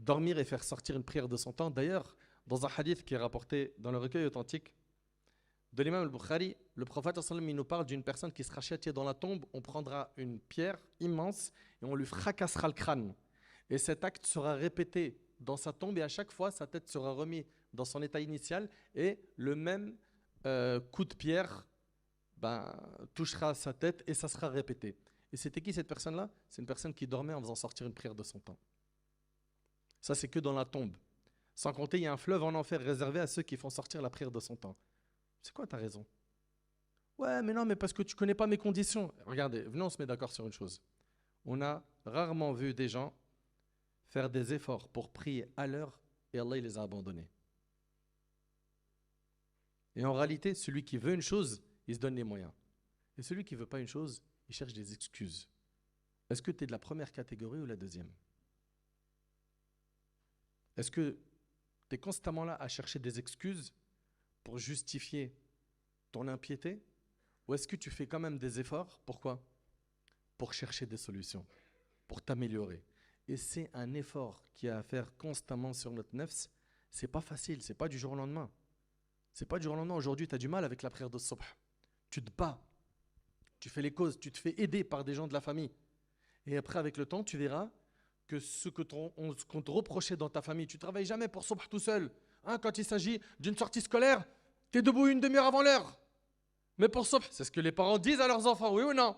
dormir et faire sortir une prière de son temps. D'ailleurs, dans un hadith qui est rapporté dans le recueil authentique de l'imam al-Bukhari, le prophète sallallahu alayhi wa sallam, il nous parle d'une personne qui sera châtiée dans la tombe. On prendra une pierre immense et on lui fracassera le crâne. Et cet acte sera répété dans sa tombe et à chaque fois, sa tête sera remise dans son état initial et le même coup de pierre touchera sa tête et ça sera répété. Et c'était qui cette personne-là? C'est une personne qui dormait en faisant sortir une prière de son temps. Ça, c'est que dans la tombe. Sans compter, il y a un fleuve en enfer réservé à ceux qui font sortir la prière de son temps. C'est quoi ta raison? Ouais, mais non, mais parce que tu ne connais pas mes conditions. Regardez, venez, on se met d'accord sur une chose. On a rarement vu des gens faire des efforts pour prier à l'heure et Allah il les a abandonnés. Et en réalité, celui qui veut une chose, il se donne les moyens. Et celui qui ne veut pas une chose, il cherche des excuses. Est-ce que tu es de la première catégorie ou la deuxième? Est-ce que tu es constamment là à chercher des excuses pour justifier ton impiété? Ou est-ce que tu fais quand même des efforts? Pourquoi? Pour chercher des solutions, pour t'améliorer. Et c'est un effort qui a à faire constamment sur notre nefs. C'est pas facile, c'est pas du jour au lendemain. C'est pas du jour au lendemain. Aujourd'hui, tu as du mal avec la prière de subh. Tu te bats, tu fais les causes, tu te fais aider par des gens de la famille. Et après, avec le temps, tu verras que ce qu'on te reprochait dans ta famille, tu ne travailles jamais pour subh tout seul. Hein, quand il s'agit d'une sortie scolaire, tu es debout une demi-heure avant l'heure. Mais pour subh, c'est ce que les parents disent à leurs enfants, oui ou non?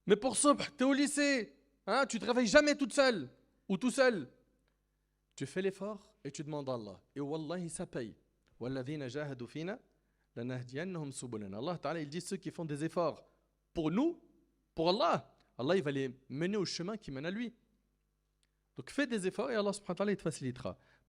Mais pour subh, tu es au lycée. Hein, tu ne te réveilles jamais toute seule ou tout seul. Tu fais l'effort et tu demandes à Allah. Et wallahi, ça paye. وَالَّذِينَ جَاهَدُوا فِينَا لَنَهْدِيَنَّهُمْ سُبُلَنَا. Allah Ta'ala, il dit ceux qui font des efforts pour nous, pour Allah, Allah il va les mener au chemin qui mène à lui. Donc fais des efforts et Allah subhanahu wa ta'ala il te facilitera.